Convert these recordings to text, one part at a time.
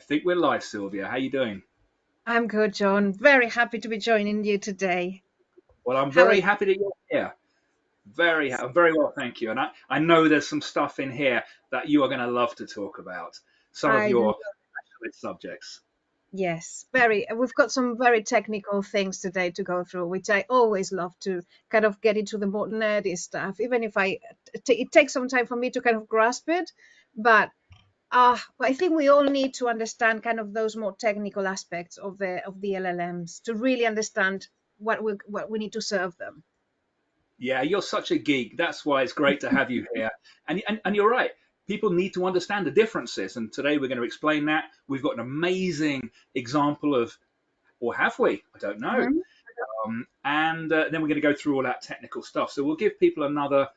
think we're live, Sylvia. How you doing? I'm good, John. Very happy to be joining you today. Well, I'm How are very you? happy that you're here. I'm very well, thank you. And I know there's some stuff in here that you are going to love to talk about. Some of I your specialist subjects. Yes, very. We've got some very technical things today to go through, which I always love to kind of get into the more nerdy stuff, even if it takes some time for me to kind of grasp it. But I think we all need to understand kind of those more technical aspects of the LLMs to really understand what we need to serve them. Yeah, you're such a geek. That's why it's great to have you here. And you're right. People need to understand the differences. And today we're going to explain that. We've got an amazing example of, or have we? I don't know. Mhm. And then we're going to go through all that technical stuff. So we'll give people another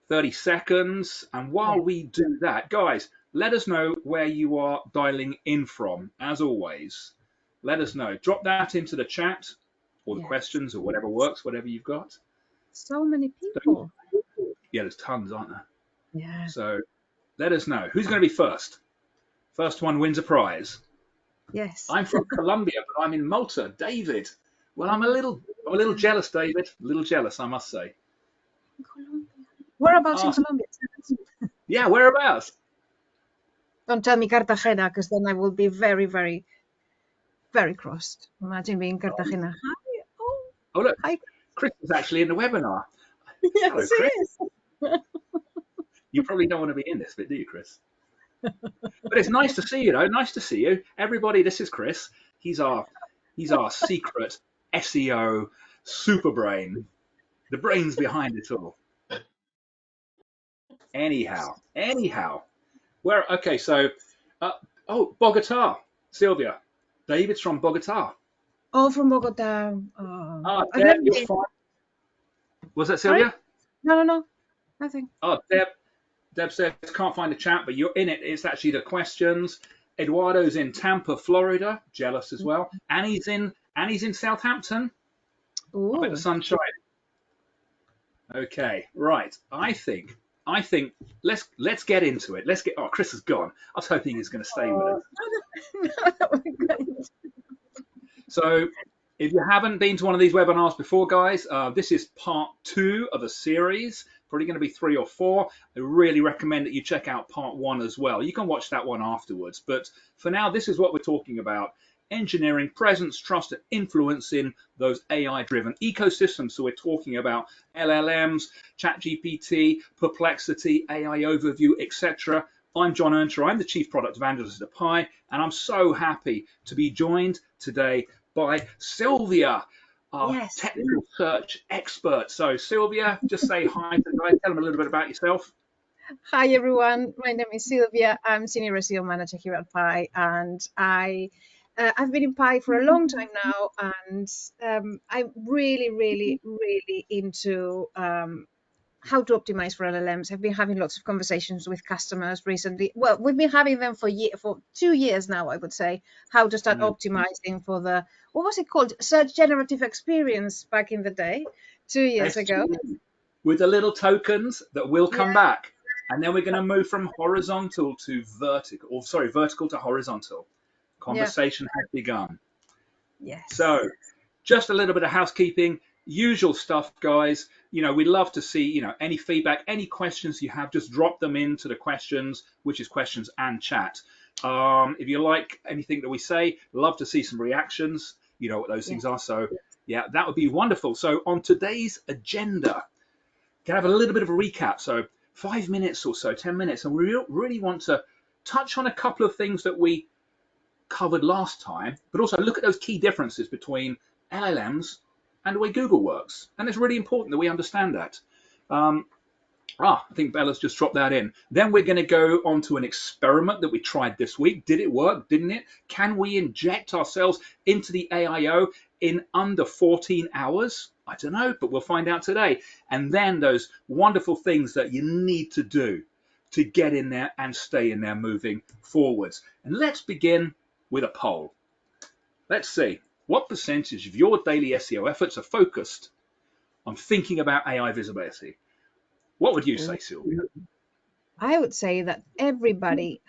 30 seconds. And while Yeah. we do that, guys, let us know where you are dialing in from. As always, let us know. Drop that into the chat or the Yes. questions or whatever works, whatever you've got. So many So, people. yeah, there's tons, aren't there? Yeah. So let us know. Who's going to be first? First one wins a prize. Yes. I'm from Colombia, but I'm in Malta. David. Well, I'm a little jealous, David. A little jealous, I must say. Colombia. Whereabouts in Ah, Colombia? yeah, whereabouts? Don't tell me Cartagena, because then I will be very, very, very crossed. Imagine being Cartagena. Hi. Oh, Oh, look, hi. Chris is actually in the webinar. Hello, Yes, Chris. it is. You probably don't want to be in this bit, do you, Chris? But it's nice to see you, though. Nice to see you, everybody. This is Chris. He's our secret SEO super brain, the brains behind it all. Anyhow, where? Okay, so uh, Bogota, Sylvia. David's from Bogota. Oh, from Bogota. I've Deb, never you're been. fine. Was that Sorry? Sylvia? No, nothing. Deb says can't find the chat, but you're in it. It's actually the questions. Eduardo's in Tampa, Florida. Jealous as well. Annie's in Southampton. I bet the Oh, sun's shining. Okay, right. I think let's get into it. Let's get. Oh, Chris is gone. I was hoping he was going to stay with us. So, if you haven't been to one of these webinars before, guys, this is part 2 of a series. Probably going to be 3 or 4. I really recommend that you check out part 1 as well. You can watch that one afterwards. But for now, this is what we're talking about. Engineering presence, trust, and influence in those AI-driven ecosystems. So we're talking about LLMs, ChatGPT, Perplexity, AI Overview, etc. I'm John Earnshaw. I'm the Chief Product Evangelist at Pi, and I'm so happy to be joined today by Sylvia, our yes. technical search expert. So, Sylvia, just say hi to the guys. Tell them a little bit about yourself. Hi, everyone. My name is Sylvia. I'm Senior SEO Manager here at Pi, and I've been in Pi for a long time now, and I'm really, really, really into how to optimize for LLMs. I've been having lots of conversations with customers recently. Well, we've been having them for 2 years now, I would say, how to start Mm. optimizing for the, what was it called? Search generative experience back in the day, 2 years ago. SGE, with the little tokens that will Yeah, come back. And then we're going to move from horizontal to vertical, or sorry, vertical to horizontal. yeah, Conversation has begun. yes. So, just a little bit of housekeeping, usual stuff, guys. We'd love to see, any feedback, any questions you have, just drop them into the questions, which is questions and chat. If you like anything that we say, love to see some reactions. You know what those Yeah. things are. So, yeah, that would be wonderful. So, on today's agenda, can I have a little bit of a recap? So, 5 minutes or so, 10 minutes, and we really want to touch on a couple of things that we covered last time, but also look at those key differences between LLMs and the way Google works. And it's really important that we understand that. Um, I think Bella's just dropped that in. Then we're going to go on to an experiment that we tried this week. Did it work? Didn't it? Can we inject ourselves into the AIO in under 14 hours? I don't know, but we'll find out today. And then those wonderful things that you need to do to get in there and stay in there moving forwards. And let's begin with a poll. Let's see, what percentage of your daily SEO efforts are focused on thinking about AI visibility? What would you say, Sylvia? I would say that everybody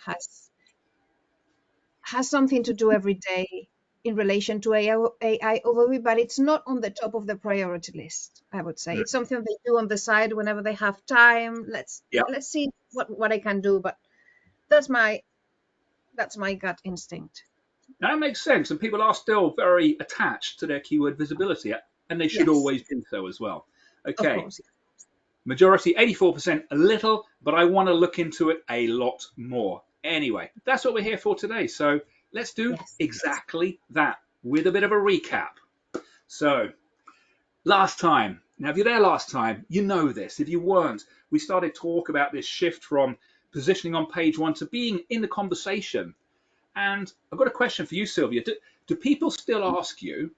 has something to do every day in relation to AI overview, but it's not on the top of the priority list, I would say. It's something they do on the side whenever they have time. Let's see what I can do, but that's my gut instinct. That makes sense, and people are still very attached to their keyword visibility, and they should Yes, always be so as well. of Okay, course. majority 84%, a little, but I want to look into it a lot more. Anyway, that's what we're here for today. So let's do Yes. exactly that with a bit of a recap. So last time, now if you're there last time, you know this. If you weren't, we started talk about this shift from positioning on page one to being in the conversation. And I've got a question for you, Sylvia. Do people still ask you,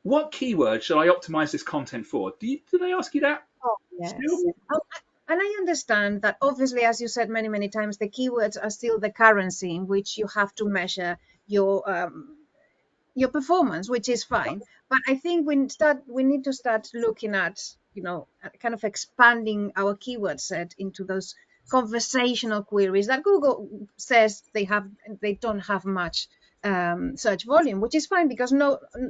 what keyword should I optimize this content for? Do they ask you that Oh, still? yes. And I understand that obviously, as you said many times, the keywords are still the currency in which you have to measure your performance, which is fine. But I think we need to start looking at, at kind of expanding our keyword set into those conversational queries that Google says they don't have much search volume, which is fine because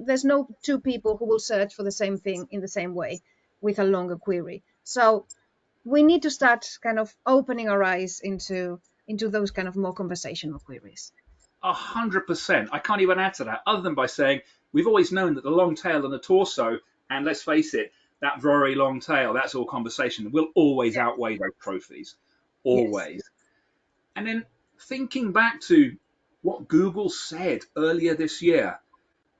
there's no two people who will search for the same thing in the same way with a longer query. So we need to start kind of opening our eyes into those kind of more conversational queries. 100%. I can't even add to that other than by saying we've always known that the long tail and the torso, and let's face it, that very long tail, that's all conversation, will always outweigh those trophies. Yes, Always. And then thinking back to what Google said earlier this year,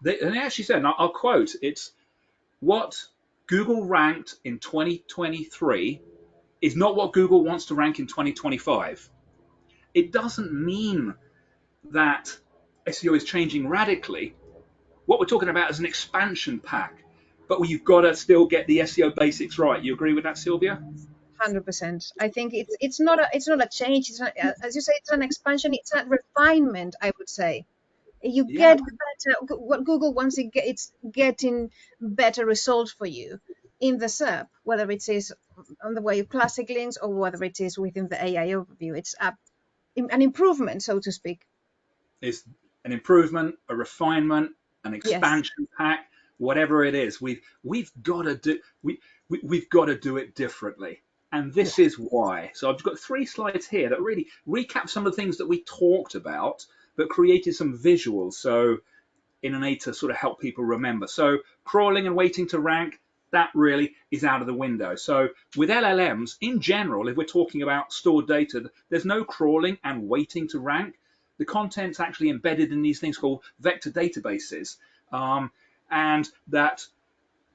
and they actually said, and I'll quote, it's what Google ranked in 2023 is not what Google wants to rank in 2025. It doesn't mean that SEO is changing radically. What we're talking about is an expansion pack, but you've got to still get the SEO basics right. You agree with that, Sylvia? 100%. I think it's not a change. It's not, as you say, it's an expansion. It's a refinement, I would say. You Yeah, get better. What Google wants, it's getting better results for you in the SERP, whether it is on the way of classic links or whether it is within the AI overview. It's an improvement, so to speak. it's an improvement, a refinement, an Yes, expansion pack, whatever it is. We've got to do we've got to do it differently. And yeah, this is why. So I've got 3 slides here that really recap some of the things that we talked about, but created some visuals. So in an aid to sort of help people remember. So crawling and waiting to rank, that really is out of the window. So with LLMs in general, if we're talking about stored data, there's no crawling and waiting to rank. The content's actually embedded in these things called vector databases, and that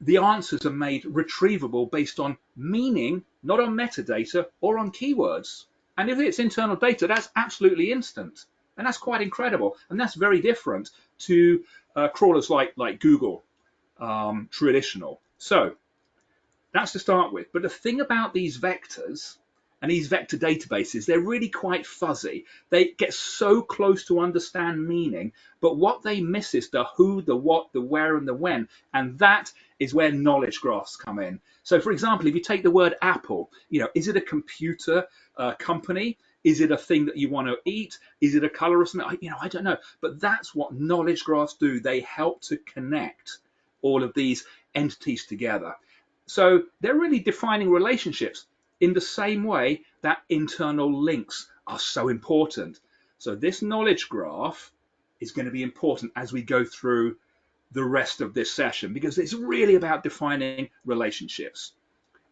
the answers are made retrievable based on meaning, not on metadata or on keywords. And if it's internal data, that's absolutely instant. And that's quite incredible. And that's very different to crawlers like Google, traditional. So that's to start with. But the thing about these vectors and these vector databases, they're really quite fuzzy. They get so close to understand meaning, but what they miss is the who, the what, the where, and the when. And that is where knowledge graphs come in. So, for example, if you take the word Apple, is it a computer company? Is it a thing that you want to eat? Is it a color or something? I don't know. But that's what knowledge graphs do. They help to connect all of these entities together. So they're really defining relationships in the same way that internal links are so important. So this knowledge graph is going to be important as we go through the rest of this session because it's really about defining relationships.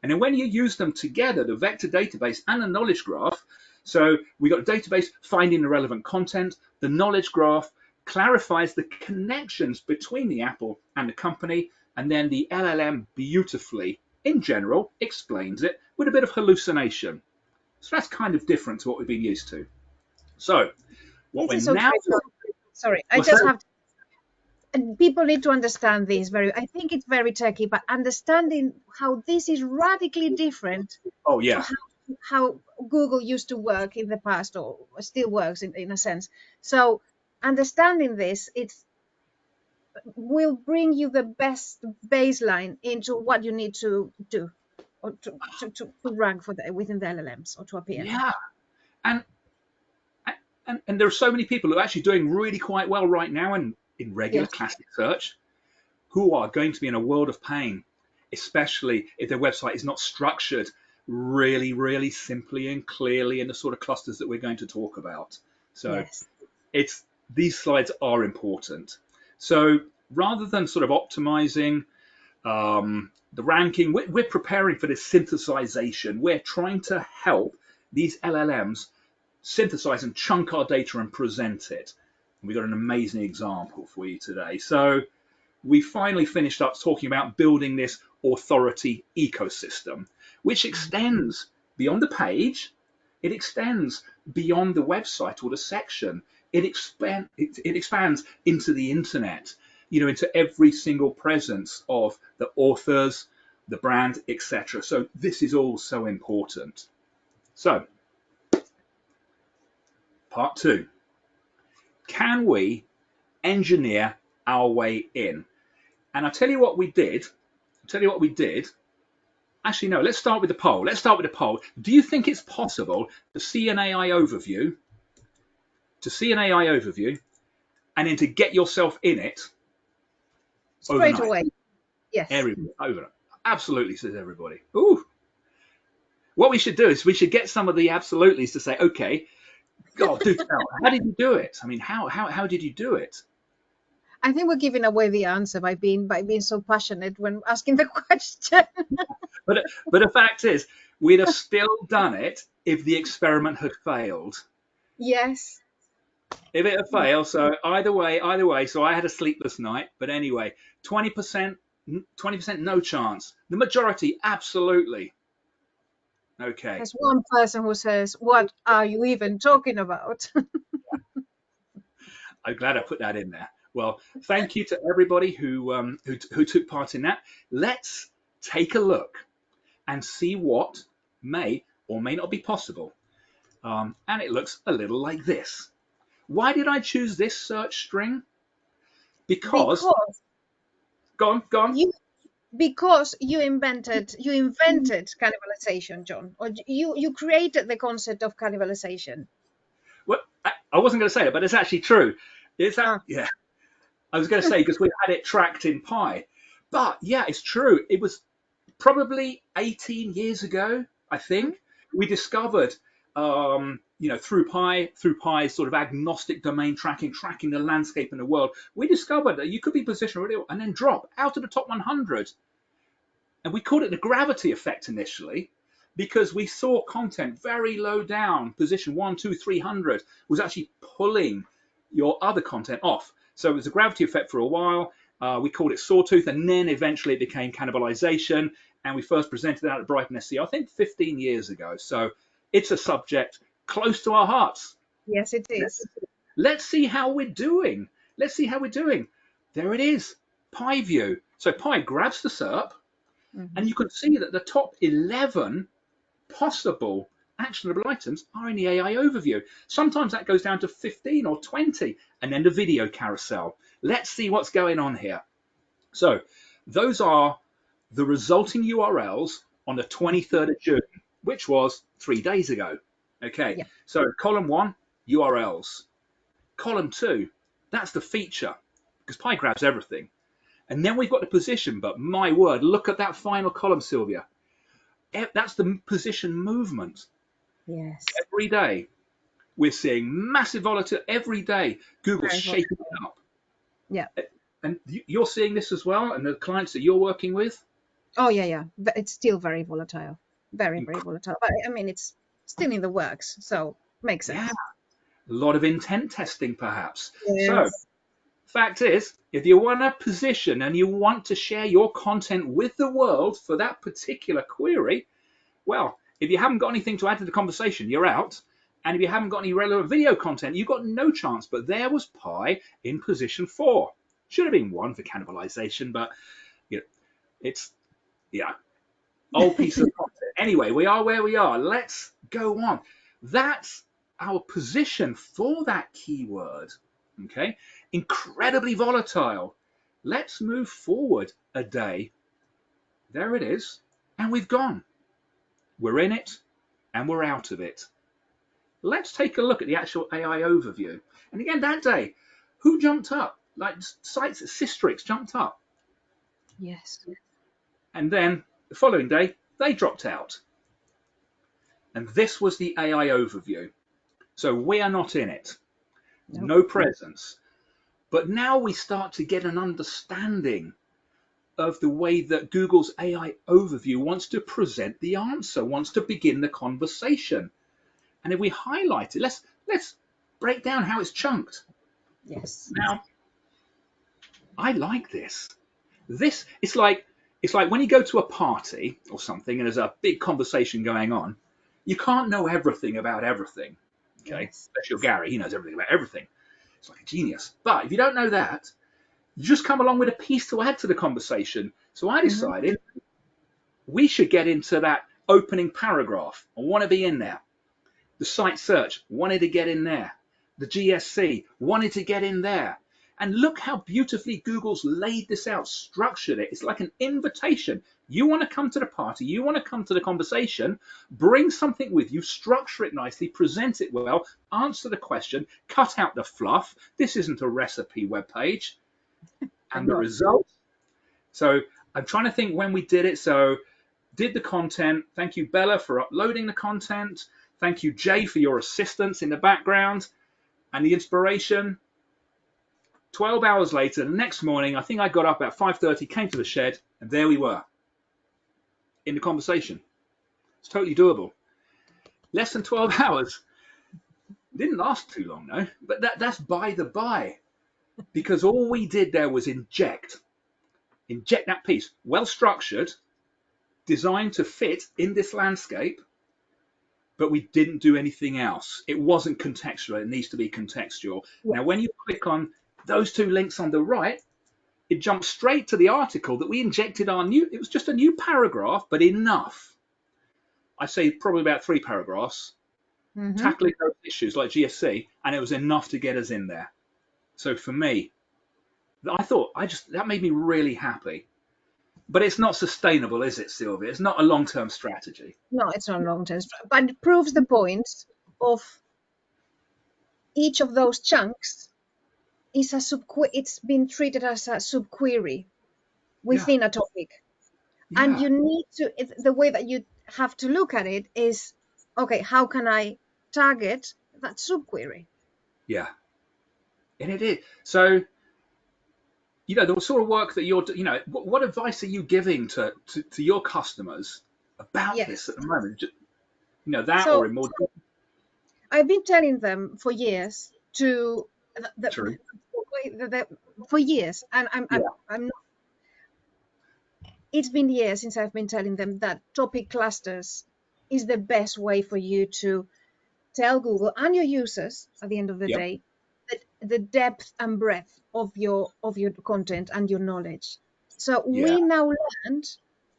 And then when you use them together, the vector database and the knowledge graph, so we got a database finding the relevant content, the knowledge graph clarifies the connections between the Apple and the company, and then the LLM beautifully, in general, explains it with a bit of hallucination. So that's kind of different to what we've been used to. So what this we're is so now tricky. Sorry, I what's just that? have and people need to understand this I think it's very tricky, but understanding how this is radically different Oh to yeah, how Google used to work in the past or still works in a sense. So understanding this, it will bring you the best baseline into what you need to do or to rank for within the LLMs or to appear. yeah. And And there are so many people who are actually doing really quite well right now in regular Yes. classic search who are going to be in a world of pain, especially if their website is not structured really, really simply and clearly in the sort of clusters that we're going to talk about. So Yes. it's these slides are important. So rather than sort of optimizing the ranking, we're preparing for this synthesization. We're trying to help these LLMs synthesize and chunk our data and present it. And we've got an amazing example for you today. So we finally finished up talking about building this authority ecosystem, which extends beyond the page. It extends beyond the website or the section. It expands into the internet, into every single presence of the authors, the brand, etc. So this is all so important. So part 2, can we engineer our way in? And I'll tell you what we did. Actually, no, let's start with the poll. Do you think it's possible to see an AI overview, and then to get yourself in it Straight overnight? away. Yes. Overnight. Absolutely, says everybody. Ooh. What we should do is we should get some of the absolutely's to say, okay, God, do tell. How did you do it? I mean, how did you do it? I think we're giving away the answer by being so passionate when asking the question. But the fact is, we'd have still done it if the experiment had failed. Yes. If it had failed, so either way. So I had a sleepless night. But anyway, 20%, 20% no chance. The majority, absolutely. Okay. There's one person who says, "What are you even talking about?" I'm glad I put that in there. Well, thank you to everybody who took part in that. Let's take a look and see what may or may not be possible. And it looks a little like this. Why did I choose this search string? Because go on. Because you invented cannibalization, John, or you created the concept of cannibalization. Well, I wasn't going to say it, but it's actually true. Yeah. I was going to say because we had it tracked in Pi, but yeah, it's true. It was probably 18 years ago, I think, we discovered, through Pi's sort of agnostic domain tracking the landscape in the world, we discovered that you could be positioned really and then drop out of the top 100. And we called it the gravity effect initially because we saw content very low down, position 1, 2, 300, was actually pulling your other content off. So it was a gravity effect for a while. We called it sawtooth, and then eventually it became cannibalization. And we first presented that at Brighton SEO, I think 15 years ago. So it's a subject close to our hearts. Yes, it is. Let's see how we're doing. There it is, Pi view. So Pi grabs the SERP, and you can see that the top 11 possible actionable items are in the AI overview. Sometimes that goes down to 15 or 20, and then the video carousel. Let's see what's going on here. So those are the resulting URLs on the 23rd of June, which was 3 days ago. Okay, yeah. So column 1, URLs. Column 2, that's the feature, because Pi grabs everything. And then we've got the position, but my word, look at that final column, Sylvia. That's the position movement. Yes. Every day, we're seeing massive volatility. Every day, Google's shaking it up. Yeah. And you're seeing this as well, and the clients that you're working with? Oh, yeah. But it's still very volatile. Very, very volatile. But I mean, it's still in the works, so makes sense. Yeah. A lot of intent testing, perhaps. Yes. So, fact is, if you want a position and you want to share your content with the world for that particular query, well, if you haven't got anything to add to the conversation, you're out. And if you haven't got any relevant video content, you've got no chance. But there was Pi in position 4. Should have been 1 for cannibalization, but it's, old piece of content. Anyway, we are where we are. Let's go on. That's our position for that keyword. Okay, incredibly volatile. Let's move forward a day. There it is, and we've gone. We're in it, and we're out of it. let's take a look at the actual AI overview. And again, that day, who jumped up? Like sites, Systrix jumped up. Yes. And then the following day, they dropped out. And this was the AI overview. So we are not in it. Nope. No presence. But now we start to get an understanding of the way that Google's AI overview wants to present the answer, wants to begin the conversation. And if we highlight it, let's break down how it's chunked. Yes. Now, I like this. It's like when you go to a party or something and there's a big conversation going on, you can't know everything about everything. Okay, Yes. especially Gary, he knows everything about everything. It's like a genius. But if you don't know that, you just come along with a piece to add to the conversation. So I decided we should get into that opening paragraph. I want to be in there. The site search, wanted to get in there. The GSC, wanted to get in there. And look how beautifully Google's laid this out, structured it. It's like an invitation. You want to come to the party, you want to come to the conversation, bring something with you, structure it nicely, present it well, answer the question, cut out the fluff. This isn't a recipe webpage. And the result. So I'm trying to think when we did it. So did the content. Thank you, Bella, for uploading the content. Thank you, Jay, for your assistance in the background and the inspiration. 12 hours later, the next morning, I think I got up at 5:30, came to the shed, and there we were in the conversation. It's totally doable. Less than 12 hours. Didn't last too long, though, but that's by the by, because all we did there was inject that piece, well structured, designed to fit in this landscape, but we didn't do anything else. It wasn't contextual. It needs to be contextual. Yeah. Now, when you click on those two links on the right, it jumps straight to the article that we injected it was just a new paragraph, but enough. I say probably about 3 paragraphs, tackling those issues like GSC, and it was enough to get us in there. So for me, I thought, that made me really happy. But it's not sustainable, is it, Sylvia? It's not a long-term strategy. No, it's not a long-term strategy, but it proves the point of each of those chunks is it's been treated as a subquery within a topic. Yeah. And you need to, the way that you have to look at it is, okay, how can I target that subquery? Yeah. And it is. So, the sort of work that you're, what advice are you giving to your customers about this at the moment? Or in more. I've been telling them for years for years, and I'm not. It's been years since I've been telling them that topic clusters is the best way for you to tell Google and your users at the end of the day that the depth and breadth of your content and your knowledge. So we now learned,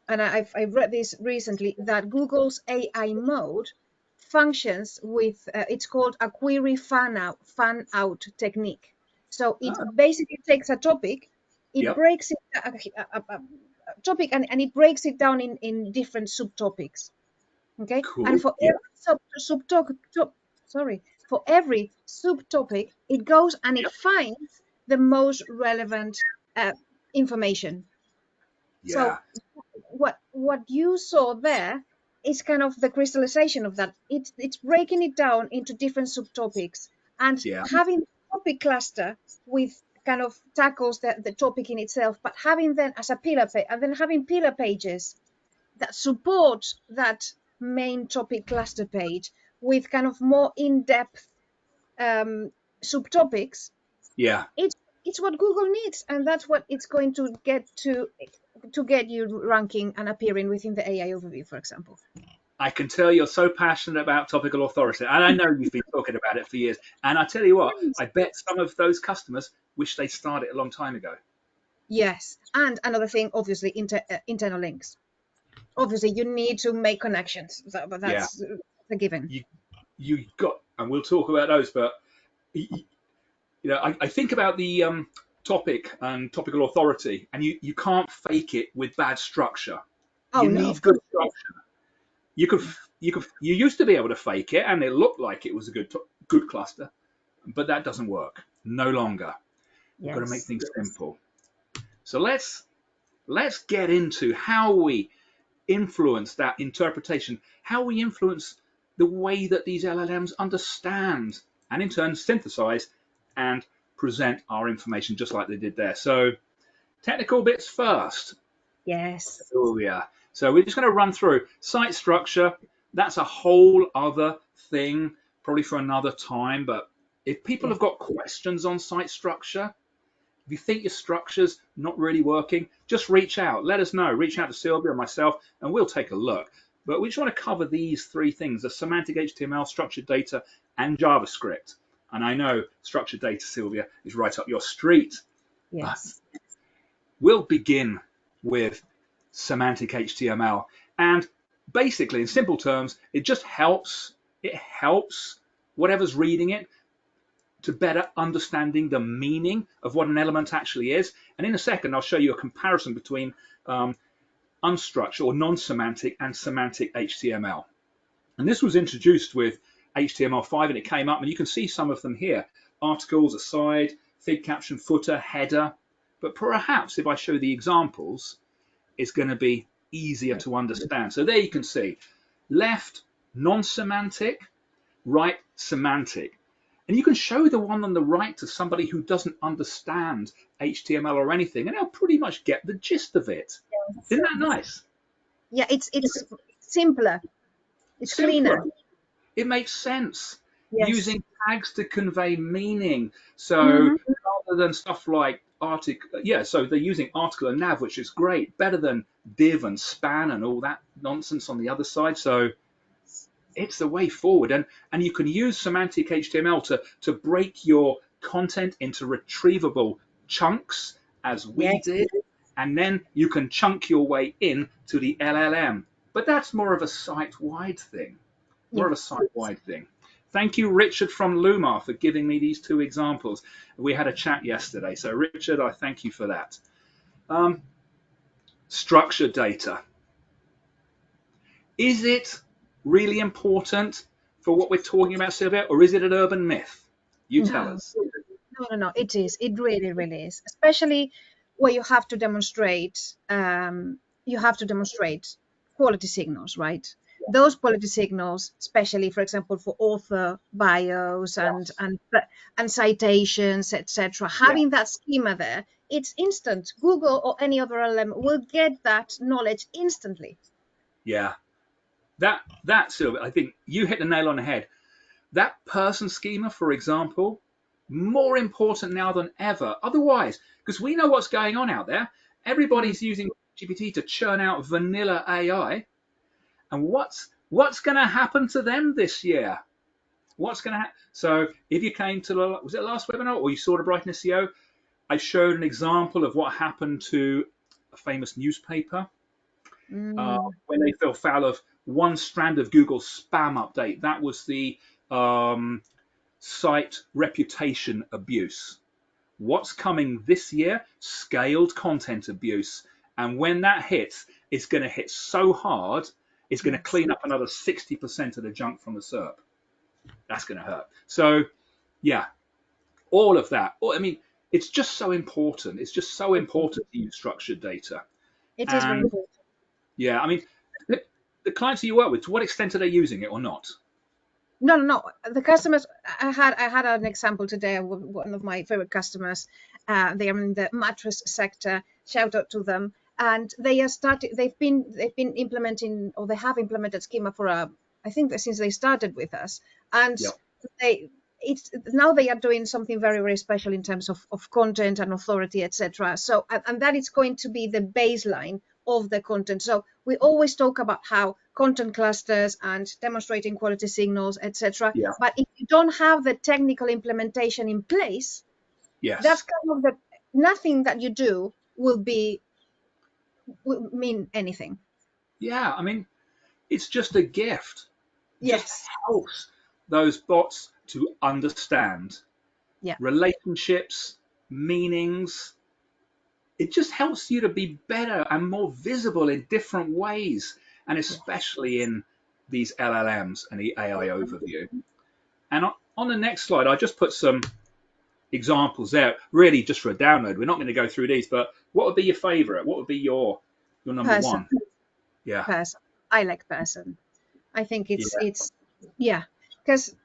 and I've read this recently, that Google's AI mode functions with it's called a query fan out technique. So it basically takes a topic, it breaks it a topic and it breaks it down in different subtopics. Okay, cool. And for every subtopic, it goes and it finds the most relevant information. So what you saw there is kind of the crystallization of that. It's breaking it down into different subtopics and having the topic cluster with kind of tackles the topic in itself, but having them as a pillar page and then having pillar pages that support that main topic cluster page with kind of more in-depth subtopics. Yeah, it's what Google needs, and that's what it's going to get you ranking and appearing within the AI overview, for example. I can tell you're so passionate about topical authority, and I know you've been talking about it for years. And I tell you what, I bet some of those customers wish they started a long time ago. Yes, and another thing, obviously, internal links. Obviously, you need to make connections, but that's a given. You got, and we'll talk about those, but I think about the topic and topical authority, and you can't fake it with bad structure. You need good structure. you used to be able to fake it, and it looked like it was a good cluster, but that doesn't work no longer. We've got to make Yes. things simple. So let's get into how we influence that interpretation, how we influence the way that these LLMs understand and in turn synthesize and present our information just like they did there. So technical bits first. Yes. Oh yeah. So we're just going to run through site structure. That's a whole other thing, probably for another time. But if people Yes. have got questions on site structure, if you think your structure's not really working, just reach out. Let us know. Reach out to Sylvia or myself, and we'll take a look. But we just want to cover these three things: the semantic HTML, structured data, and JavaScript. And I know structured data, Sylvia, is right up your street. But Yes. we'll begin with semantic HTML. And basically, in simple terms, it helps whatever's reading it to better understanding the meaning of what an element actually is. And in a second, I'll show you a comparison between unstructured or non-semantic and semantic HTML. And this was introduced with HTML5 and it came up, and you can see some of them here. Articles, aside, fig caption, footer, header. But perhaps if I show the examples, it's going to be easier to understand. So there you can see left, non-semantic, right, semantic. And you can show the one on the right to somebody who doesn't understand HTML or anything, and they'll pretty much get the gist of it. Isn't that nice? Yeah, it's simpler. It's Simpler. cleaner. It makes sense. Yes. Using tags to convey meaning. So Hmm. rather than stuff like article, yeah, so they're using article and nav, which is great, better than div and span and all that nonsense on the other side. So it's the way forward. And you can use semantic HTML to break your content into retrievable chunks, as we Yes. did, and then you can chunk your way in to the LLM. But that's more of a site-wide thing. More Yeah. of a site-wide thing. Thank you, Richard from Lumar, for giving me these two examples. We had a chat yesterday. So, Richard, I thank you for that. Structured data. Is it really important for what we're talking about, Sylvia, or is it an urban myth? You tell No. us. No, no, no. It is. It really, really is. Especially where you have to demonstrate. You have to demonstrate quality signals, right? Those quality signals, especially, for example, for author bios Yes. and citations, etc. Yeah. Having that schema there, it's instant. Google or any other LLM will get that knowledge instantly. Yeah. That Sylvia, I think you hit the nail on the head. That person schema, for example, more important now than ever. Otherwise, because we know what's going on out there. Mm. Everybody's using GPT to churn out vanilla AI. And what's going to happen to them this year? What's going to happen? So if you came to was it last webinar or you saw the Brighton SEO, I showed an example of what happened to a famous newspaper Mm. when they fell foul of one strand of Google's spam update. That was the site reputation abuse. What's coming this year? Scaled content abuse. And when that hits, it's going to hit so hard, it's going to Yes. clean up another 60% of the junk from the SERP. That's going to hurt. So, yeah, all of that. I mean, it's just so important. It's just so It is. important to use structured data. It is very And important. yeah, I mean, the clients that you work with, to what extent are they using it or not? No, no, no. The customers. I had an example today of one of my favorite customers. They are in the mattress sector. Shout out to them. And they are started. They've been implementing, or they have implemented Schema for I think that since they started with us. And Yeah, they it's now they are doing something very, very special in terms of content and authority, etc. So and that is going to be the baseline of the content. So we always talk about how content clusters and demonstrating quality signals, etc. yeah, But if you don't have the technical implementation in place, that's yes. kind of the nothing that you do will mean anything. Yeah, I mean, it's just a gift. It just Yes. helps those bots to understand Yeah. relationships, meanings. It just helps you to be better and more visible in different ways, and Yeah. especially in these LLMs and the AI overview. And on the next slide, I just put some examples there, really just for a download. We're not going to go through these, but what would be your favorite? What would be your number Person. one? Yeah. Person. I like person. I think it's yeah, because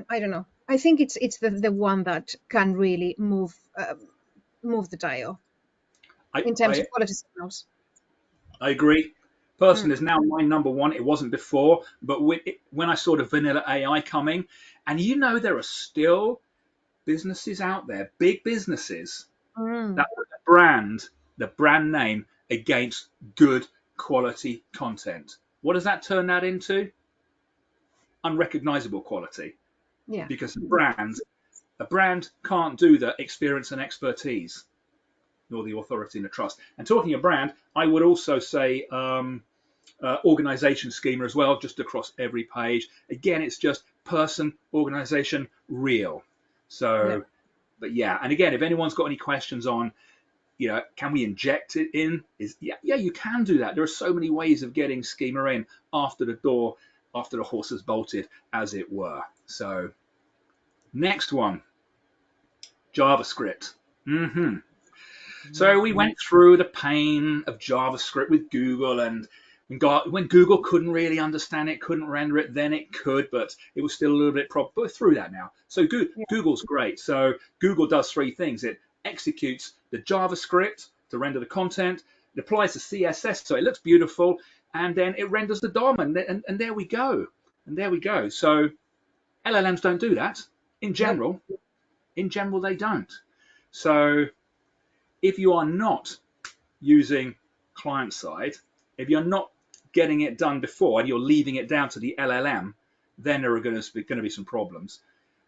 I don't know. I think it's the one that can really move the dial in terms of quality signals. I agree. Person Mm. is now my number one. It wasn't before, but when I saw the vanilla AI coming, and there are still businesses out there, big businesses, that put the brand name against good quality content. What does that turn that into? Unrecognizable quality. Yeah. Because a brand can't do the experience and expertise, nor the authority and the trust. And talking of brand, I would also say organization schema as well, just across every page. Again, it's just person, organization, real. So, but yeah, and again, if anyone's got any questions on, can we inject it in? Yeah, you can do that. There are so many ways of getting schema in after the door, after the horse has bolted, as it were. So, next one, JavaScript. So we went through the pain of JavaScript with Google, and when Google couldn't really understand it, couldn't render it, then it could, but it was still a little bit problem. But we're through that now. So Google's great. So Google does three things. It executes the JavaScript to render the content, it applies the CSS so it looks beautiful, and then it renders the DOM, and there we go. And there we go. So LLMs don't do that in general. In general, they don't. So if you are not using client side, if you're not getting it done before and you're leaving it down to the LLM, then there are going to be some problems.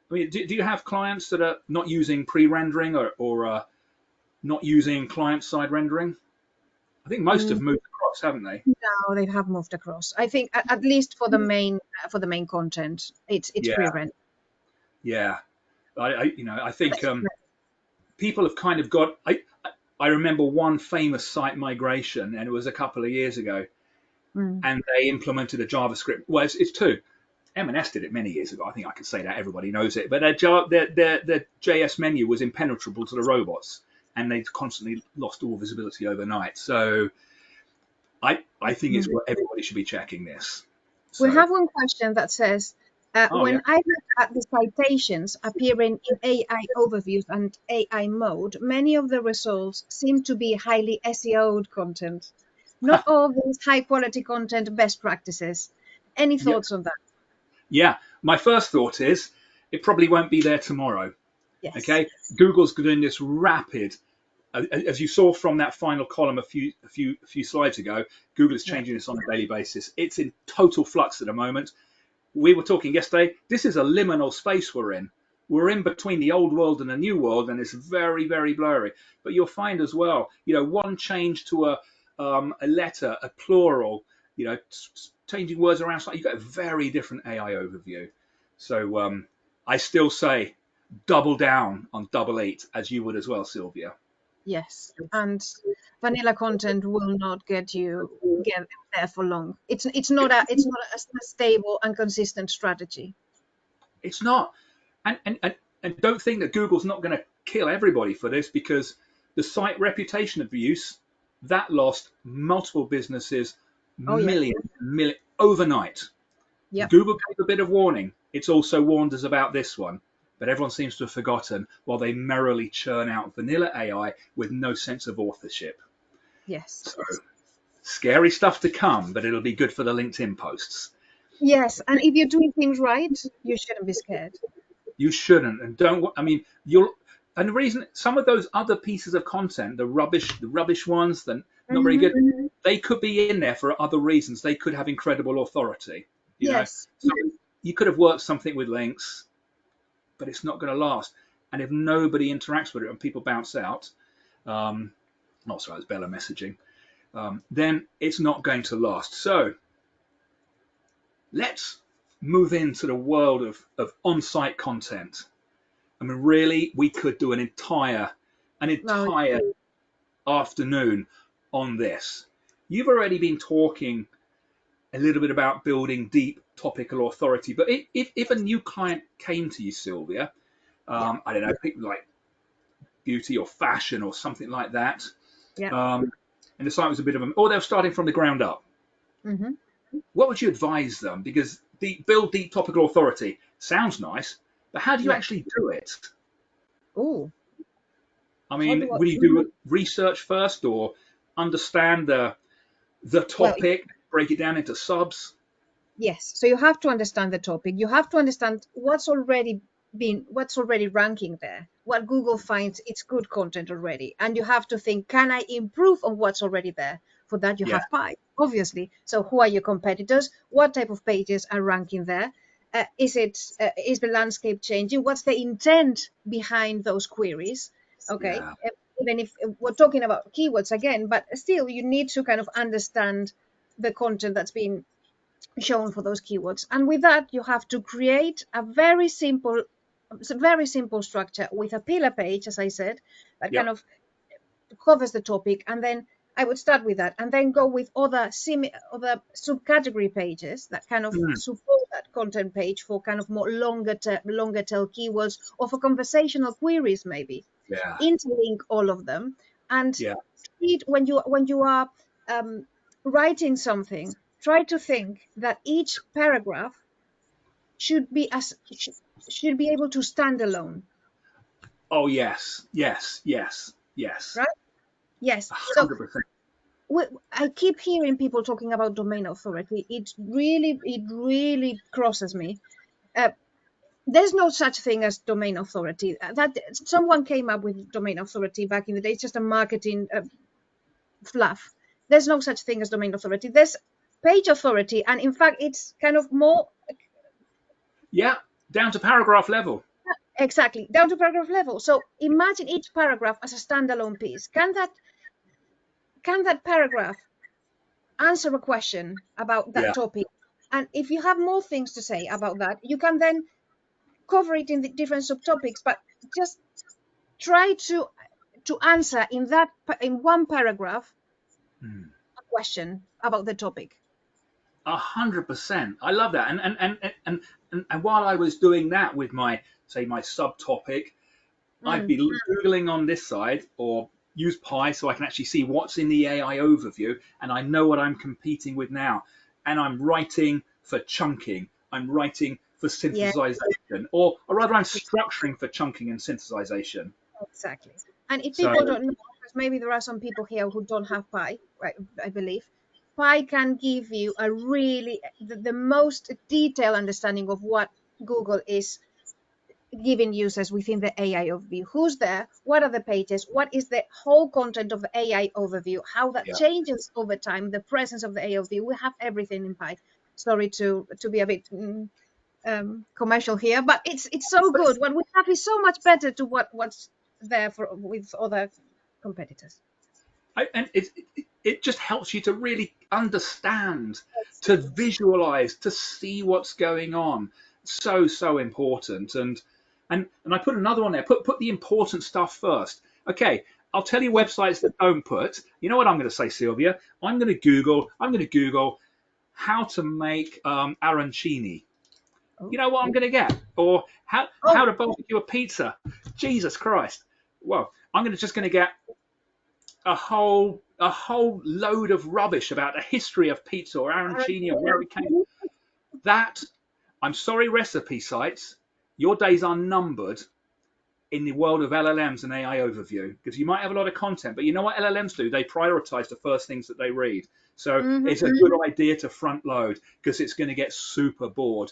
I mean, do you have clients that are not using pre-rendering or not using client-side rendering? I think most have moved across, haven't they? No, they have moved across. I think at least for the main content, it's pre-rendered. Yeah, I think people have kind of got. I remember one famous site migration, and it was a couple of years ago, and they implemented a JavaScript. Well, it's two. M&S did it many years ago. I think I can say that. Everybody knows it. But their JS menu was impenetrable to the robots, and they constantly lost all visibility overnight. So I think it's what everybody should be checking this. So, we have one question that says, when I look at the citations appearing in AI overviews and AI mode, many of the results seem to be highly SEO'd content. Not all this high quality content best practices. Any thoughts on that? Yeah, my first thought is it probably won't be there tomorrow. Yes. Okay, Google's doing this rapid, as you saw from that final column a few slides ago. Google is changing this on a daily basis. It's in total flux at the moment. We were talking yesterday. This is a liminal space we're in. We're in between the old world and the new world, and it's very, very blurry. But you'll find as well, one change to a letter, a plural, changing words around, you get a very different AI overview. So I still say double down on double eight, as you would as well, Sylvia. Yes, and vanilla content will not get there for long. It's not a stable and consistent strategy. It's not, and don't think that Google's not going to kill everybody for this, because the site reputation abuse that lost multiple businesses million overnight. Yep. Google gave a bit of warning. It's also warned us about this one, but everyone seems to have forgotten while they merrily churn out vanilla AI with no sense of authorship. Yes. So scary stuff to come, but it'll be good for the LinkedIn posts. Yes, and if you're doing things right, you shouldn't be scared. You shouldn't, and don't. I mean, you'll. And the reason some of those other pieces of content, the rubbish ones, that not very good, they could be in there for other reasons. They could have incredible authority. You know, so you could have worked something with links, but it's not going to last. And if nobody interacts with it and people bounce out, not sorry, it's Bella messaging, then it's not going to last. So let's move into the world of on-site content. I mean, really, we could do an entire afternoon on this. You've already been talking a little bit about building deep topical authority. But if a new client came to you, Sylvia, Yeah. I don't know, people like beauty or fashion or something like that, Yeah. and the site was a bit of a, or they're starting from the ground up, Mm-hmm. what would you advise them? Because build deep topical authority sounds nice, but how do you Yeah. actually do it? Oh, I how mean, do I? would you do research first or understand the Well, topic, break it down into subs? yes. So you have to understand the topic. You have to understand what's already ranking there, what Google finds it's good content already. And you have to think, can I improve on what's already there? For that, you Yeah, have Pi, obviously. So who are your competitors? What type of pages are ranking there? Is the landscape changing? What's the intent behind those queries? Okay. yeah, Even if we're talking about keywords again, but still you need to kind of understand the content that's been shown for those keywords. And with that, you have to create a very simple structure with a pillar page, as I said, that kind yep, of covers the topic. And then I would start with that and then go with other subcategory pages that kind of mm, support that content page for kind of more longer tail keywords or for conversational queries, maybe yeah, interlink all of them and yeah. when you are um, writing something, try to think that each paragraph should be should be able to stand alone, Oh yes, yes, yes, yes, right? Yes. So 100%. I keep hearing people talking about domain authority. It really crosses me. Uh, there's no such thing as domain authority. That someone came up with domain authority back in the day. It's just a marketing fluff. There's no such thing as domain authority. There's page authority, and in fact, it's kind of more Yeah, down to paragraph level. exactly down to paragraph level. So imagine each paragraph as a standalone piece. Can that paragraph answer a question about that Yeah, topic? And if you have more things to say about that, you can then cover it in the different subtopics. But just try to answer in one paragraph mm, a question about the topic. 100%. I love that. And while I was doing that with my say my subtopic, I'd Mm, be googling on this side or use Pi so I can actually see what's in the AI overview, and I know what I'm competing with now. And I'm writing for chunking. I'm writing for yeah, synthesization, or rather, I'm structuring for chunking and synthesization. exactly. And if So people don't know, because maybe there are some people here who don't have Pi, right, I believe, Pi can give you the most detailed understanding of what Google is giving users within the AI overview. Who's there? What are the pages? What is the whole content of the AI overview? How that yeah, changes over time, the presence of the AI overview. We have everything in Pi. Sorry to be a bit commercial here, but it's so good. What we have is so much better to what's there for with other competitors. and it just helps you to really understand, to visualize, to see what's going on. So important. And I put another one there. Put the important stuff first. Okay, I'll tell you websites that don't put. You know what I'm going to say, Sylvia? I'm going to Google how to make arancini. Oh, You know what I'm going to get? Or how oh, to barbecue a pizza. Jesus Christ. Well, I'm just going to get a whole load of rubbish about the history of pizza or arancini or where it came. That I'm sorry, recipe sites, your days are numbered in the world of LLMs and AI overview, because you might have a lot of content, but you know what LLMs do? They prioritize the first things that they read. So mm-hmm. it's a good idea to front load because it's going to get super bored.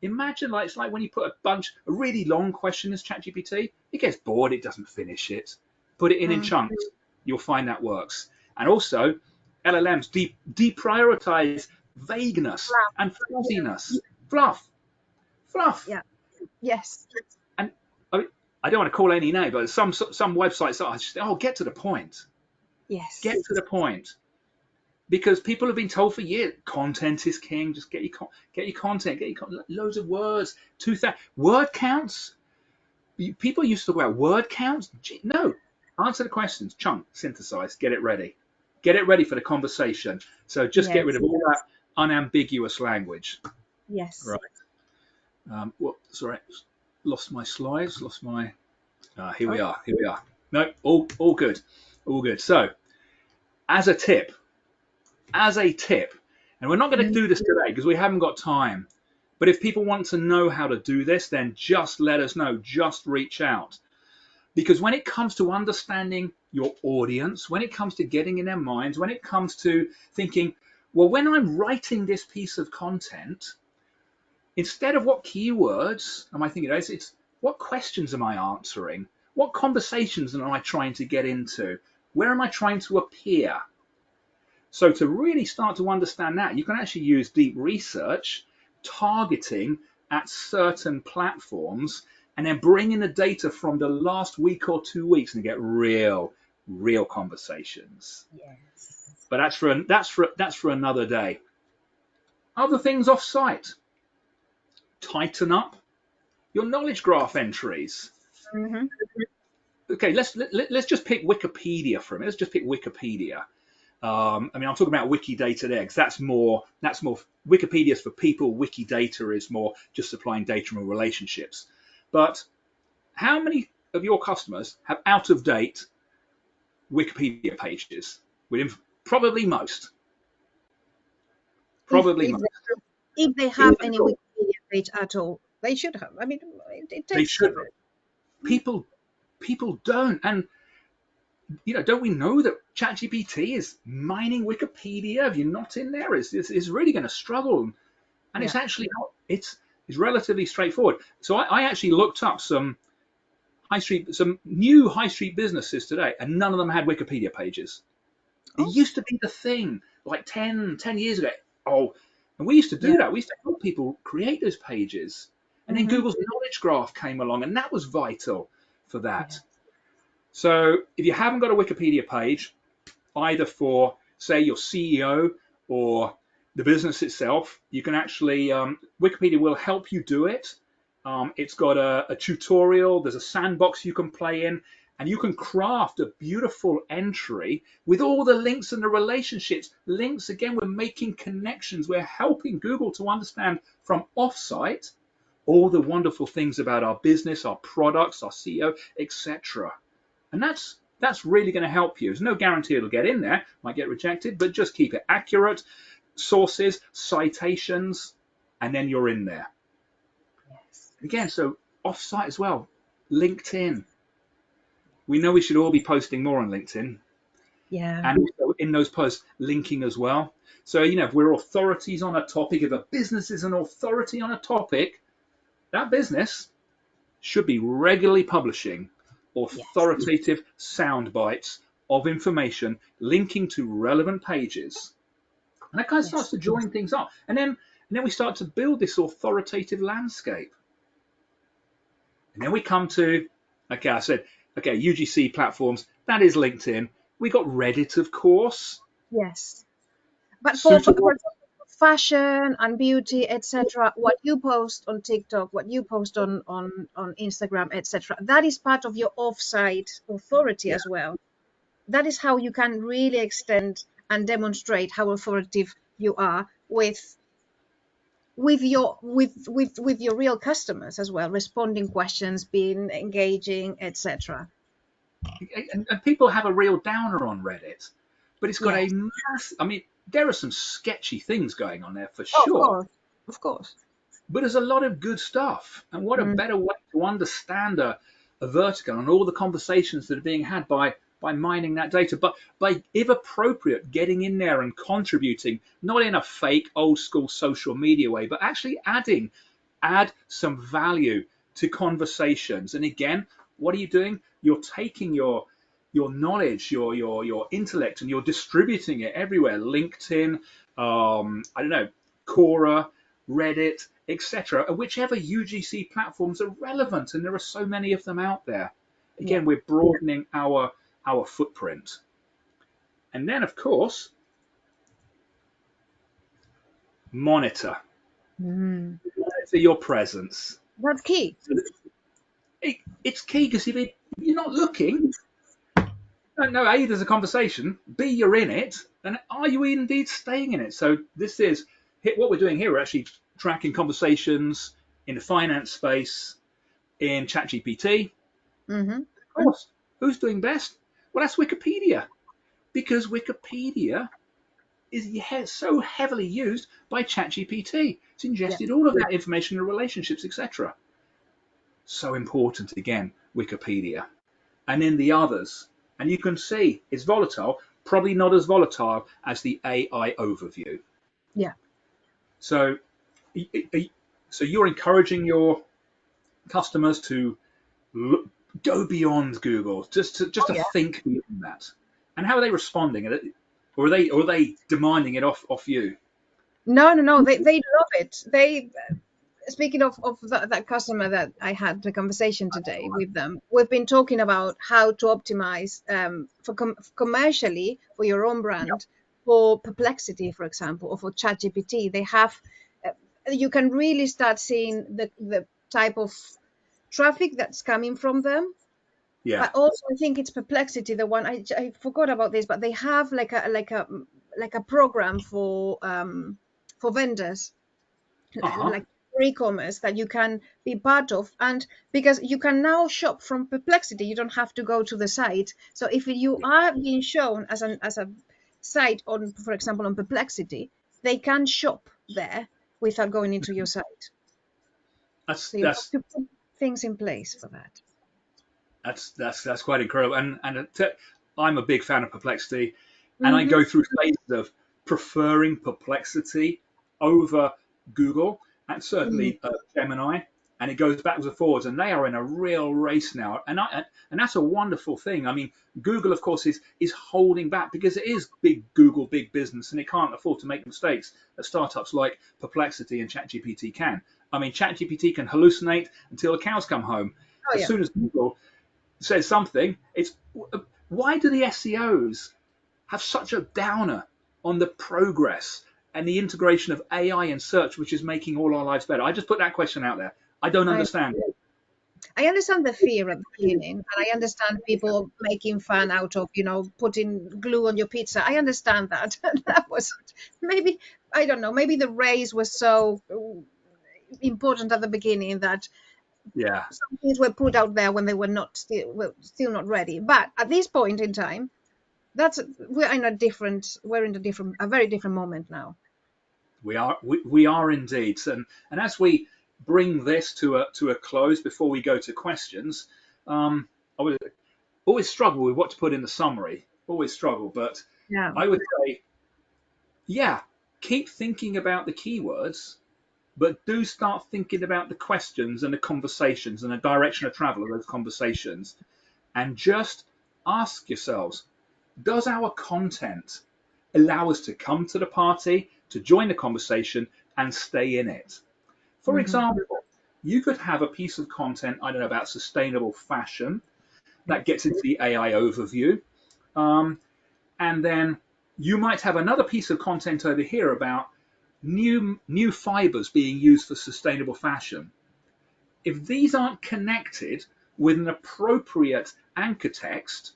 Imagine it's like when you put a really long question as ChatGPT, it gets bored, it doesn't finish it. Put it in Mm. chunks, you'll find that works. And also, LLMs deprioritize vagueness and fuzziness. Fluff, fluff. Yeah. Yes. And I don't want to call any name, but some websites are just, oh, get to the point. Get Yes. to the point. Because people have been told for years, content is king. Just get your content, loads of words. 2,000 word counts. People used to talk about word counts. No, answer the questions. Chunk, synthesize, get it ready. Get it ready for the conversation. So just get rid Yes. of all that unambiguous language. Yes. Right. Sorry, lost my slides. Lost my. Here we Oh. are. Here we are. No, all good. All good. So, as a tip, and we're not going to do this today because we haven't got time. But if people want to know how to do this, then just let us know. Just reach out. Because when it comes to understanding your audience, when it comes to getting in their minds, when it comes to thinking, well, when I'm writing this piece of content, instead of what keywords am I thinking, it's what questions am I answering? What conversations am I trying to get into? Where am I trying to appear? So to really start to understand that, you can actually use deep research, targeting at certain platforms, and then bring in the data from the last week or 2 weeks and get real conversations. Yes. But that's for another day. Other things off site. Tighten up your knowledge graph entries. Mm-hmm. Okay, let's just pick Wikipedia for a minute. Let's just pick Wikipedia. I mean, I'm talking about Wikidata there because that's more Wikipedia's for people. Wikidata is more just supplying data and relationships. But how many of your customers have out of date Wikipedia pages? Probably most. If Probably if most. if they have any Wikipedia page at all, they should have. I mean, it They takes should. time. People don't, and don't we know that ChatGPT is mining Wikipedia? If you're not in there, is really going to struggle. And Yeah. it's actually not. It's relatively straightforward. So I actually looked up some new high street businesses today, and none of them had Wikipedia pages. It Oh, used to be the thing like 10 years ago. Oh, and we used to yeah. do that. We used to help people create those pages. And then Mm-hmm. Google's knowledge graph came along, and that was vital for Yeah. that. So if you haven't got a Wikipedia page, either for, say, your CEO or the business itself, you can actually, Wikipedia will help you do it. It's got a tutorial, there's a sandbox you can play in, and you can craft a beautiful entry with all the links and the relationships. Links, again, we're making connections. We're helping Google to understand from offsite all the wonderful things about our business, our products, our CEO, etc. And that's really going to help you. There's no guarantee it'll get in there, might get rejected, but just keep it accurate, sources, citations, and then you're in there. Yes. Again, so offsite as well, LinkedIn. We know we should all be posting more on LinkedIn, Yeah. and also in those posts, linking as well. So, if we're authorities on a topic, if a business is an authority on a topic, that business should be regularly publishing Yes. authoritative sound bites of information linking to relevant pages. And that kind of starts Yes. to join things up. And then we start to build this authoritative landscape. And then we come to, okay, I said, okay, UGC platforms, that is LinkedIn. We got Reddit, of course. Yes. But for Suitable. example, fashion and beauty, etc., what you post on TikTok, what you post on Instagram, etc., that is part of your offsite authority Yeah. as well. That is how you can really extend and demonstrate how authoritative you are with your real customers as well, responding questions, being engaging, etc. And people have a real downer on Reddit, but it's got Yes. a mass. I mean, there are some sketchy things going on there for Oh, of sure. course. Of course. But there's a lot of good stuff. And what a Mm, better way to understand a vertical and all the conversations that are being had by mining that data, but by, if appropriate, getting in there and contributing, not in a fake old school social media way, but actually add some value to conversations. And again, what are you doing? You're taking your knowledge, your intellect, and you're distributing it everywhere. LinkedIn, I don't know, Quora, Reddit, etc. Whichever UGC platforms are relevant, and there are so many of them out there. yeah. Again, we're broadening our footprint. And then, of course, monitor. Mm. Monitor your presence. That's key. It's key because if you're not looking, don't know, A, there's a conversation, B, you're in it, and are you indeed staying in it? So this is what we're doing here. We're actually tracking conversations in the finance space in ChatGPT. Mm-hmm. Of course, who's doing best? Well, that's Wikipedia, because Wikipedia is so heavily used by ChatGPT. It's Yeah. ingested all of that information in relationships, etc. So important again, Wikipedia. And then the others. And you can see it's volatile, probably not as volatile as the AI overview. Yeah. So, so you're encouraging your customers to look, go beyond Google, just Oh to yeah. think beyond that. And how are they responding? Or are they demanding it off you? No. They love it. They Speaking of that customer that I had the conversation today with them, we've been talking about how to optimize for commercially for your own brand, for Perplexity, for example, or for ChatGPT. They have you can really start seeing the type of traffic that's coming from them. Yeah. But also, I think it's Perplexity, the one I forgot about this, but they have like a program for vendors, Uh huh. like e-commerce, that you can be part of. And because you can now shop from Perplexity, you don't have to go to the site. So if you Yeah. are being shown as a site on, for example, on Perplexity, they can shop there without going into your site. That's So you have that's to put things in place for that. that's quite incredible. And I'm a big fan of Perplexity, and I Mm-hmm. go through phases of preferring Perplexity over Google and Mm. certainly Gemini. And it goes backwards and forwards, and they are in a real race now. And that's a wonderful thing. I mean, Google, of course, is holding back because it is big Google, big business, and it can't afford to make mistakes that startups like Perplexity and ChatGPT can. I mean, ChatGPT can hallucinate until the cows come home. Oh As yeah. soon as Google says something, it's why do the SEOs have such a downer on the progress and the integration of AI and search, which is making all our lives better? I just put that question out there. I don't I understand it. I understand the fear at the beginning, and I understand people making fun out of, putting glue on your pizza. I understand that. That was maybe, I don't know, maybe the race was so important at the beginning that Yeah, some things were put out there when they were still not ready. But at this point in time, that's we're in a very different moment now. we are indeed. And as we bring this to a close before we go to questions, I would always struggle with what to put in the summary. Always struggle, but Yeah. I would say, yeah, keep thinking about the keywords, but do start thinking about the questions and the conversations and the direction of travel of those conversations. And just ask yourselves, does our content allow us to come to the party, to join the conversation, and stay in it? For Hmm. example, you could have a piece of content, I don't know, about sustainable fashion that gets into the AI overview. Um, and then you might have another piece of content over here about new fibers being used for sustainable fashion. If these aren't connected with an appropriate anchor text,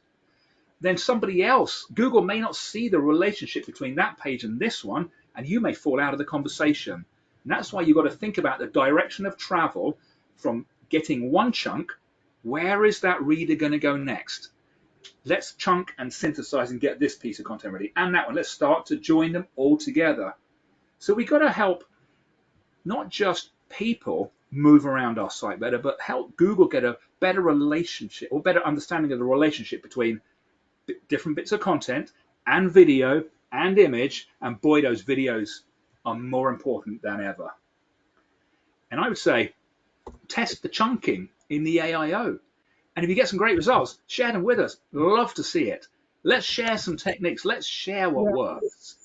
then somebody else, Google may not see the relationship between that page and this one, and you may fall out of the conversation. And that's why you've got to think about the direction of travel from getting one chunk. Where is that reader going to go next? Let's chunk and synthesize and get this piece of content ready, and that one. Let's start to join them all together. So we've got to help not just people move around our site better, but help Google get a better relationship or better understanding of the relationship between different bits of content and video and image. And boy, those videos are more important than ever. And I would say test the chunking in the AIO. And if you get some great results, share them with us. Love to see it. Let's share some techniques. Let's share what Yeah. works.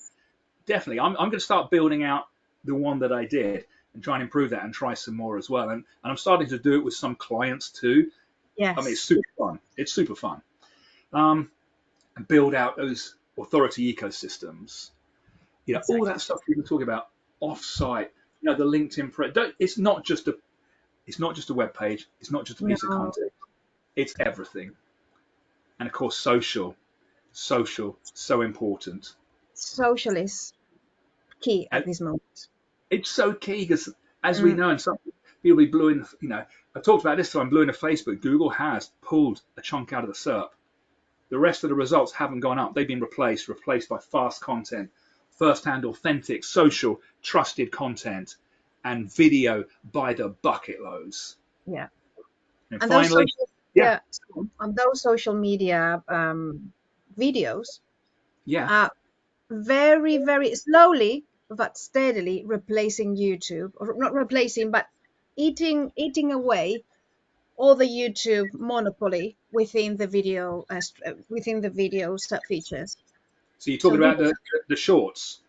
Definitely. I'm going to start building out the one that I did and try and improve that and try some more as well. And I'm starting to do it with some clients too. I mean, it's Yes. super fun. It's super fun. Um, and build out those authority ecosystems. All Exactly. that stuff we've been talking about off-site. The LinkedIn. It's not just a web page. It's not just a piece of No. content. It's everything. And of course, social, so important. Social is key at And this moment. It's so key because, as we know, and some people be blue in, I talked about this time, blue in the Facebook. Google has pulled a chunk out of the SERP. The rest of the results haven't gone up. They've been replaced by fast content, first-hand, authentic, social, trusted content, and video by the bucket loads. Yeah. And And those finally, social, yeah, yeah, on those social media videos yeah, are very, very slowly but steadily replacing YouTube, or not replacing, but eating away all the YouTube monopoly within the video within the video features. so you're So talking about the shorts.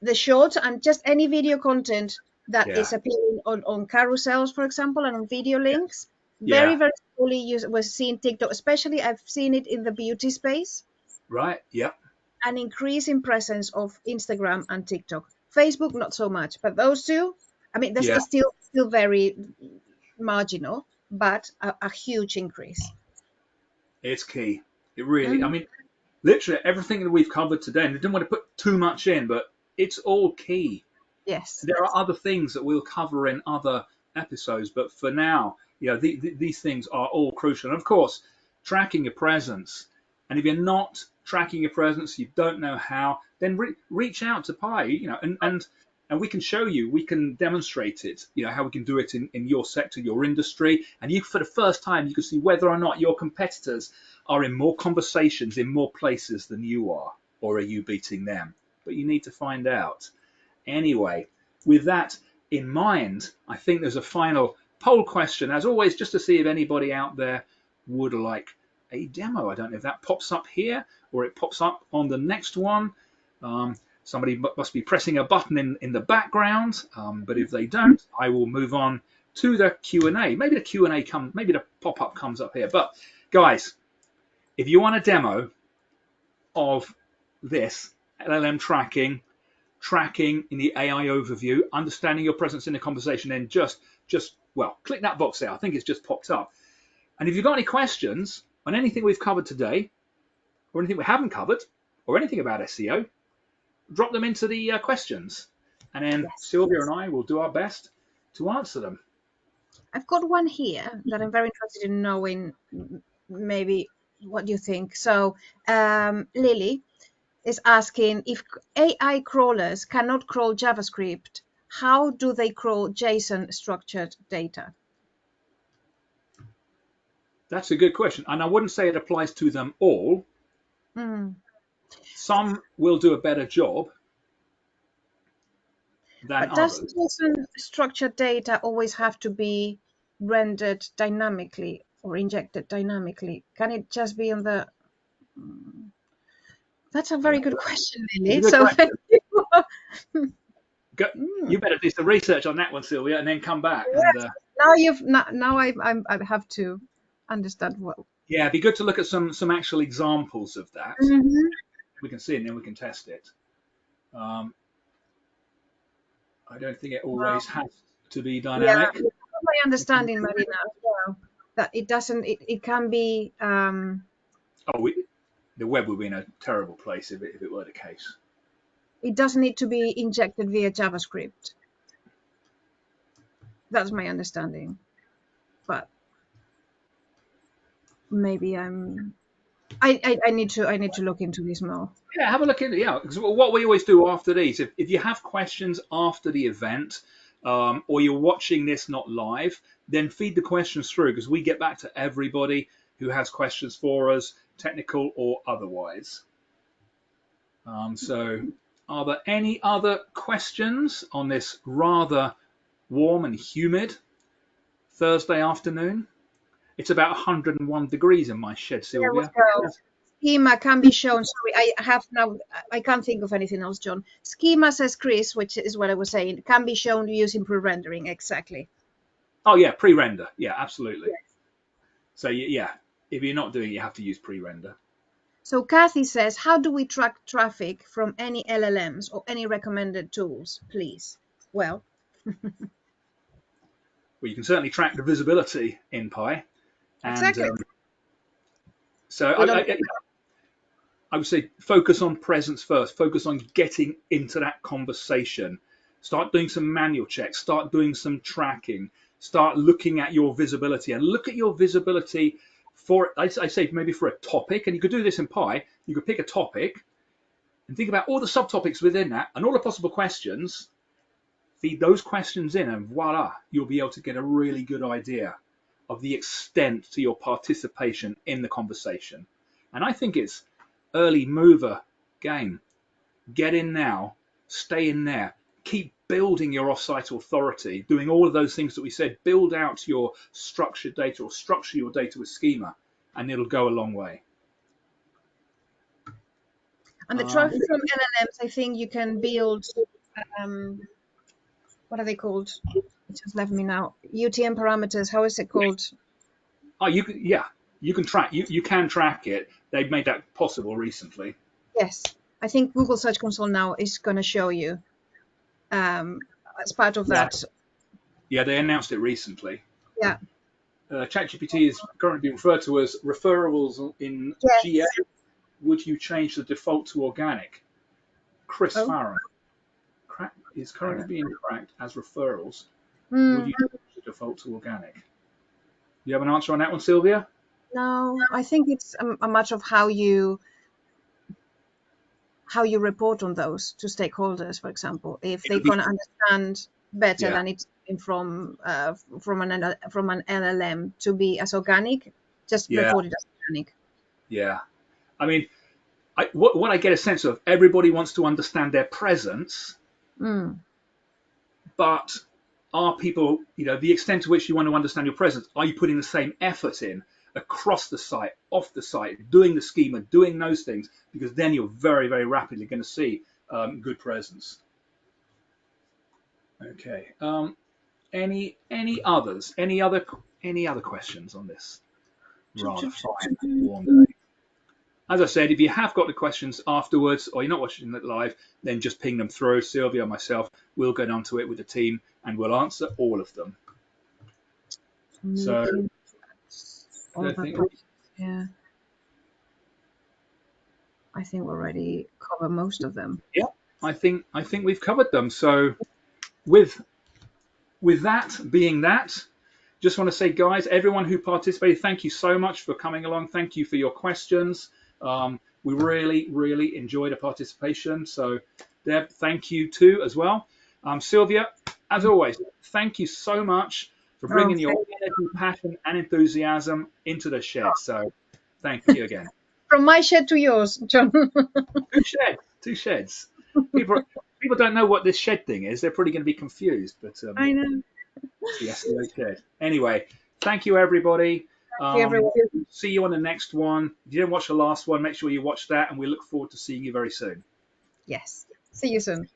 the short and just any video content that Yeah, is appearing on carousels, for example, and on video links. Very, yeah, very slowly we're seeing TikTok, especially I've seen it in the beauty space, right, yeah, an increase in presence of Instagram and TikTok. Facebook, not so much, but those two, I mean, this yeah. is still very marginal, but a huge increase. It's key. It really, I Mhm. mean, literally everything that we've covered today, and I didn't want to put too much in, but it's all key. Yes. There are other things that we'll cover in other episodes, but for now, these things are all crucial. And of course, tracking your presence. And if you're not tracking your presence, you don't know how, then reach out to Pi, and we can show you, we can demonstrate it, how we can do it in your sector, your industry. And you, for the first time, you can see whether or not your competitors are in more conversations in more places than you are, or are you beating them? But you need to find out. Anyway, with that in mind, I think there's a final poll question, as always, just to see if anybody out there would like a demo. I don't know if that pops up here or it pops up on the next one. Somebody must be pressing a button in the background, but if they don't, I will move on to the Q&A. Maybe the Q&A maybe the pop-up comes up here. But guys, if you want a demo of this LLM tracking in the AI overview, understanding your presence in the conversation, then just click that box there. I think it's just popped up. And if you've got any questions on anything we've covered today, or anything we haven't covered, or anything about SEO, drop them into the questions, and then Yes. Sylvia and I will do our best to answer them. I've got one here that I'm very interested in knowing, maybe what you think. So, Lily is asking, if AI crawlers cannot crawl JavaScript, how do they crawl JSON structured data? That's a good question, and I wouldn't say it applies to them all. Mm. Some will do a better job than But does others. JSON structured data always have to be rendered dynamically or injected dynamically? Can it just be on the... That's a Yeah, very good question, it's a Lily. good So question. thank you. You better do some research on that one, Sylvia, and then come back. And Yes. Now I have to understand what. yeah, it'd be good to look at some actual examples of that. Mhm. We can see it and then we can test it. Um, I don't think it Well, always has to be yeah, dynamic. my understanding, Marina, as well, that it doesn't. It can be. Oh, the web would be in a terrible place if it were the case. It doesn't need to be injected via JavaScript. That's my understanding, but maybe I'm. I need to look into this more. Yeah, have a look into because what we always do after these, if you have questions after the event, or you're watching this not live, then feed the questions through because we get back to everybody who has questions for us, technical or otherwise. So, are there any other questions on this rather warm and humid Thursday afternoon? It's about 101 degrees in my shed, There we Sylvia. go. Schema can be shown. Sorry, I have now. I can't think of anything else, John. Schema, says Chris, which is what I was saying, can be shown using pre-rendering. Exactly. Oh yeah, pre-render. Yeah, absolutely. So yeah, if you're not doing it, you have to use pre-render. So Kathy says, how do we track traffic from any LLMs or any recommended tools, please? Well, Well, you can certainly track the visibility in Pi, and exactly. so We don't. I would say focus on presence first. Focus on getting into that conversation. Start doing some manual checks, start doing some tracking, start looking at your visibility, and look at your visibility for, I say maybe for a topic, and you could do this in Pi. You could pick a topic and think about all the subtopics within that and all the possible questions, feed those questions in, and voila, you'll be able to get a really good idea of the extent to your participation in the conversation. And I think it's early mover game. Get in now, stay in there, keep building your offsite authority, doing all of those things that we said, build out your structured data or structure your data with schema, and it'll go a long way. And the traffic from LLMs, I think you can build, what are they called? It just left me now. UTM parameters, how is it called? Oh, you can track it. They've made that possible recently. Yes, I think Google Search Console now is going to show you as part of that. Yeah, they announced it recently. Yeah. ChatGPT is currently being referred to as referrals in GA. Would you change the default to organic? Chris Farron is currently being tracked as referrals. Would you change the default to organic? Do you have an answer on that one, Sylvia? No, I think it's a matter of how you report on those to stakeholders, for example. If they can understand better than it's from an LLM to be as organic, just report it as organic. Yeah. I mean, what I get a sense of, everybody wants to understand their presence, but are people, the extent to which you want to understand your presence, are you putting the same effort in across the site, off the site, doing the schema, doing those things? Because then you're very, very rapidly going to see good presence. Okay. Any others? Any other questions on this rather fine warm day? As I said, if you have got the questions afterwards, or you're not watching it live, then just ping them through. Sylvia or myself will get onto it with the team, and we'll answer all of them. So, I think we already covered most of them. Yeah, I think we've covered them. So, with that being that, just want to say, guys, everyone who participated, thank you so much for coming along. Thank you for your questions. We really, really enjoyed the participation. So, Deb, thank you too as well. Sylvia, as always, thank you so much for bringing your energy, passion, and enthusiasm into the shed. So, thank you again. From my shed to yours, John. Two sheds. People don't know what this shed thing is. They're probably going to be confused. But I know. It's the SEO shed. Anyway, thank you, everybody. See you on the next one. If you didn't watch the last one, make sure you watch that, and we look forward to seeing you very soon. Yes. See you soon.